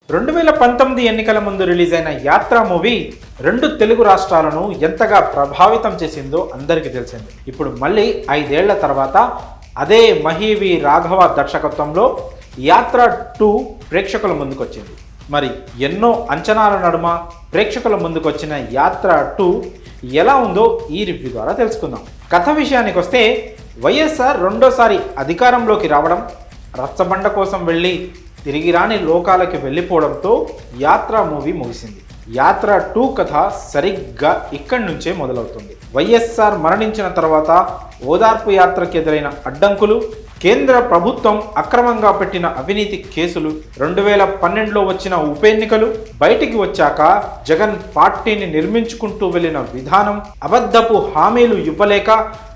2019 ఎన్నికల ముందు రిలీజ్ అయిన యాత్ర మూవీ రెండు తెలుగు రాష్ట్రాలను ఎంతగా ప్రభావితం చేసిందో అందరికీ తెలిసింది. ఇప్పుడు మళ్ళీ 5 ఏళ్ల తర్వాత అదే మహీవి రాఘవ దర్శకత్వంలో యాత్ర 2 ప్రేక్షకుల ముందుకొచ్చింది. మరి ఎన్నో అంచనాల నడుమ ప్రేక్షకుల ముందుకొచ్చిన యాత్ర 2 ఎలా ఉందో ఈ రివ్యూ ద్వారా తెలుసుకుందాం. కథ విషయానికి వస్తే వైఎస్ఆర్ రెండోసారి అధికారంలోకి రావడం, రచ్చబండ కోసం వెళ్ళి తిరిగి రాని లోకాలకి వెళ్ళిపోవడంతో యాత్ర మూవీ ముగిసింది. యాత్ర 2 కథ సరిగ్గా ఇక్కడి నుంచే మొదలవుతుంది. వైఎస్ఆర్ మరణించిన తర్వాత ఓదార్పు యాత్రకు ఎదురైన అడ్డంకులు, కేంద్ర ప్రభుత్వం అక్రమంగా పెట్టిన అవినీతి కేసులు, 2012లో వచ్చిన ఉప ఎన్నికలు, బయటికి వచ్చాక జగన్ పార్టీని నిర్మించుకుంటూ వెళ్ళిన విధానం, అబద్ధపు హామీలు ఇవ్వలేక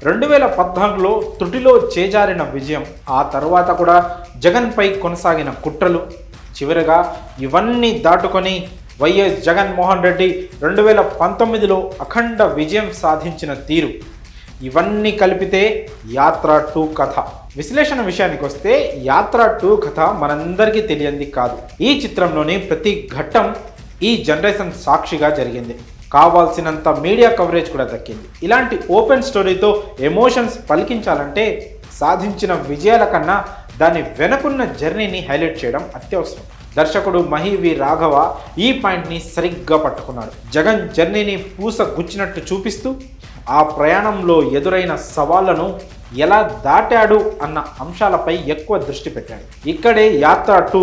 2014లో త్రుటిలో చేజారిన విజయం, ఆ తర్వాత కూడా జగన్పై కొనసాగిన కుట్రలు, చివరగా ఇవన్నీ దాటుకొని వైఎస్ జగన్మోహన్ రెడ్డి 2019లో అఖండ విజయం సాధించిన తీరు, ఇవన్నీ కలిపితే యాత్ర 2 కథ. విశ్లేషణ విషయానికి వస్తే యాత్ర 2 కథ మనందరికీ తెలియంది కాదు. ఈ చిత్రంలోని ప్రతి ఘట్టం ఈ జనరేషన్ సాక్షిగా జరిగింది. కావాల్సినంత మీడియా కవరేజ్ కూడా దక్కింది. ఇలాంటి ఓపెన్ స్టోరీతో ఎమోషన్స్ పలికించాలంటే సాధించిన విజయాల కన్నా దాని వెనుకున్న జర్నీని హైలైట్ చేయడం అత్యవసరం. దర్శకుడు మహీవి రాఘవ ఈ పాయింట్ని సరిగ్గా పట్టుకున్నాడు. జగన్ జర్నీని పూస గుచ్చినట్టు చూపిస్తూ ఆ ప్రయాణంలో ఎదురైన సవాళ్లను ఎలా దాటాడు అన్న అంశాలపై ఎక్కువ దృష్టి పెట్టాడు. ఇక్కడే యాత్ర 2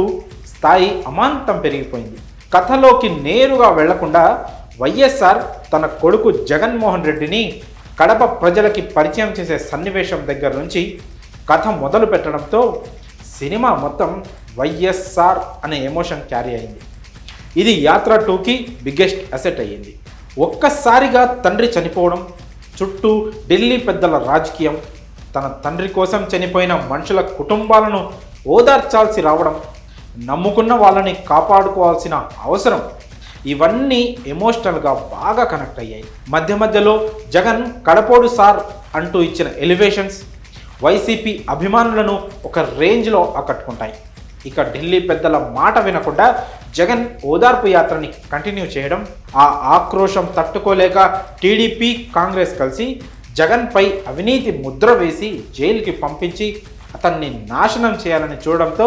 స్థాయి అమాంతం పెరిగిపోయింది. కథలోకి నేరుగా వెళ్లకుండా వైఎస్ఆర్ తన కొడుకు జగన్మోహన్ రెడ్డిని కడప ప్రజలకి పరిచయం చేసే సన్నివేశం దగ్గర నుంచి కథ మొదలు పెట్టడంతో సినిమా మొత్తం వైఎస్ఆర్ అనే ఎమోషన్ క్యారీ అయింది. ఇది యాత్ర 2కి బిగ్గెస్ట్ అసెట్ అయ్యింది. ఒక్కసారిగా తండ్రి చనిపోవడం, చుట్టూ ఢిల్లీ పెద్దల రాజకీయం, తన తండ్రి కోసం చనిపోయిన మనుషుల కుటుంబాలను ఓదార్చాల్సి రావడం, నమ్ముకున్న వాళ్ళని కాపాడుకోవాల్సిన అవసరం, ఇవన్నీ ఎమోషనల్గా బాగా కనెక్ట్ అయ్యాయి. మధ్య మధ్యలో జగన్ కడపోడు సార్ అంటూ ఇచ్చిన ఎలివేషన్స్ వైసీపీ అభిమానులను ఒక రేంజ్లో ఆకట్టుకుంటాయి. ఇక ఢిల్లీ పెద్దల మాట వినకుండా జగన్ ఓదార్పు యాత్రని కంటిన్యూ చేయడం, ఆ ఆక్రోశం తట్టుకోలేక టీడీపీ కాంగ్రెస్ కలిసి జగన్పై అవినీతి ముద్ర వేసి జైలుకి పంపించి అతన్ని నాశనం చేయాలని చూడడంతో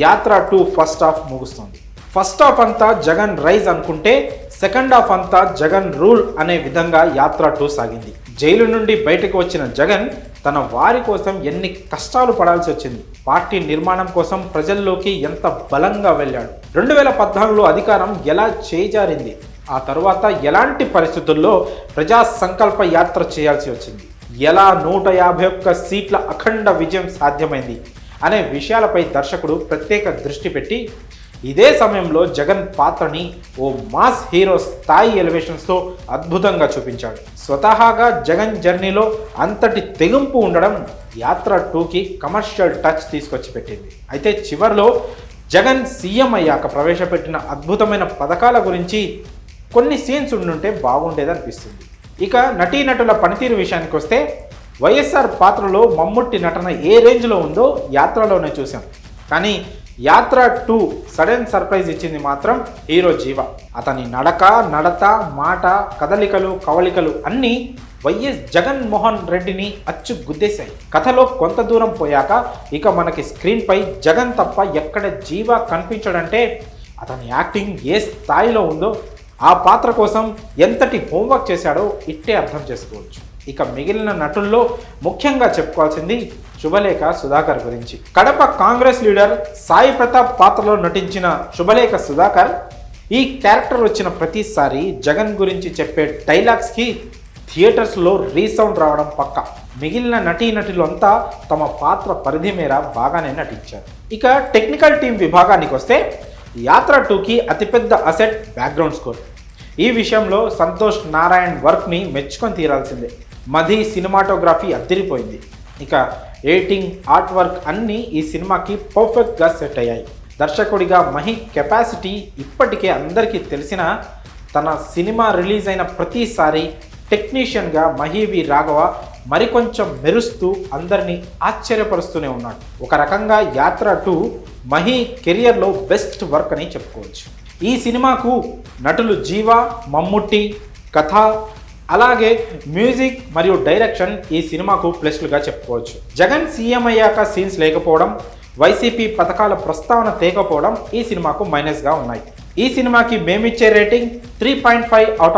యాత్ర 2 ఫస్ట్ హాఫ్ ముగుస్తుంది. ఫస్ట్ హాఫ్ అంతా జగన్ రైజ్ అనుకుంటే సెకండ్ హాఫ్ అంతా జగన్ రూల్ అనే విధంగా యాత్ర 2 సాగింది. జైలు నుండి బయటకు వచ్చిన జగన్ తన వారి కోసం ఎన్ని కష్టాలు పడాల్సి వచ్చింది, పార్టీ నిర్మాణం కోసం ప్రజల్లోకి ఎంత బలంగా వెళ్ళాడు, 2014లో అధికారం ఎలా చేజారింది, ఆ తర్వాత ఎలాంటి పరిస్థితుల్లో ప్రజా సంకల్ప యాత్ర చేయాల్సి వచ్చింది, ఎలా 151 సీట్ల అఖండ విజయం సాధ్యమైంది అనే విషయాలపై దర్శకుడు ప్రత్యేక దృష్టి పెట్టి ఇదే సమయంలో జగన్ పాత్రని ఓ మాస్ హీరో స్థాయి ఎలివేషన్స్తో అద్భుతంగా చూపించాడు. స్వతహాగా జగన్ జర్నీలో అంతటి తెగింపు ఉండడం యాత్ర 2కి కమర్షియల్ టచ్ తీసుకొచ్చి పెట్టింది. అయితే చివరిలో జగన్ సీఎం అయ్యాక ప్రవేశపెట్టిన అద్భుతమైన పథకాల గురించి కొన్ని సీన్స్ ఉండుంటే బాగుండేదనిపిస్తుంది. ఇక నటీనటుల పనితీరు విషయానికి వస్తే వైఎస్ఆర్ పాత్రలో మమ్ముట్టి నటన ఏ రేంజ్లో ఉందో యాత్రలోనే చూసాం. కానీ యాత్ర 2 సడన్ సర్ప్రైజ్ ఇచ్చింది మాత్రం హీరో జీవ. అతని నడత, మాట, కదలికలు, కవళికలు అన్నీ వైఎస్ జగన్మోహన్ రెడ్డిని అచ్చు గుద్దేశాయి. కథలో కొంత దూరం పోయాక ఇక మనకి స్క్రీన్పై జగన్ తప్ప ఎక్కడ జీవ కనిపించడంటే అతని యాక్టింగ్ ఏ స్థాయిలో ఉందో, ఆ పాత్ర కోసం ఎంతటి హోంవర్క్ చేశాడో ఇట్టే అర్థం చేసుకోవచ్చు. ఇక మిగిలిన నటుల్లో ముఖ్యంగా చెప్పుకోవాల్సింది శుభలేఖ సుధాకర్ గురించి. కడప కాంగ్రెస్ లీడర్ సాయి ప్రతాప్ పాత్రలో నటించిన శుభలేఖ సుధాకర్ ఈ క్యారెక్టర్ వచ్చిన ప్రతిసారి జగన్ గురించి చెప్పే డైలాగ్స్కి థియేటర్స్లో రీసౌండ్ రావడం పక్క. మిగిలిన నటీనటులంతా తమ పాత్ర పరిధి మేర బాగానే నటించారు. ఇక టెక్నికల్ టీం విభాగానికి వస్తే యాత్ర 2కి అతిపెద్ద అసెట్ బ్యాక్గ్రౌండ్ స్కోర్. ఈ విషయంలో సంతోష్ నారాయణ్ వర్క్ని మెచ్చుకొని తీరాల్సిందే. మధి సినిమాటోగ్రఫీ అద్దరిపోయింది. ఇక ఎడిటింగ్, ఆర్ట్ వర్క్ అన్నీ ఈ సినిమాకి పర్ఫెక్ట్గా సెట్ అయ్యాయి. దర్శకుడిగా మహి కెపాసిటీ ఇప్పటికే అందరికీ తెలిసిన తన సినిమా రిలీజ్ అయిన ప్రతిసారి టెక్నీషియన్గా మహీవి రాఘవ మరికొంచెం మెరుస్తూ అందరినీ ఆశ్చర్యపరుస్తూనే ఉన్నాడు. ఒక రకంగా యాత్ర 2 మహి కెరియర్లో బెస్ట్ వర్క్ అని చెప్పుకోవచ్చు. ఈ సినిమాకు నటులు జీవ, మమ్ముట్టి, కథ, అలాగే మ్యూజిక్ మరియు డైరెక్షన్ ఈ సినిమాకు ప్లస్లుగా చెప్పుకోవచ్చు. జగన్ సీఎం అయ్యాక సీన్స్ లేకపోవడం, వైసీపీ పథకాల ప్రస్తావన తేకపోవడం ఈ సినిమాకు మైనస్గా ఉన్నాయి. ఈ సినిమాకి మేమిచ్చే రేటింగ్ 3.5 అవుట్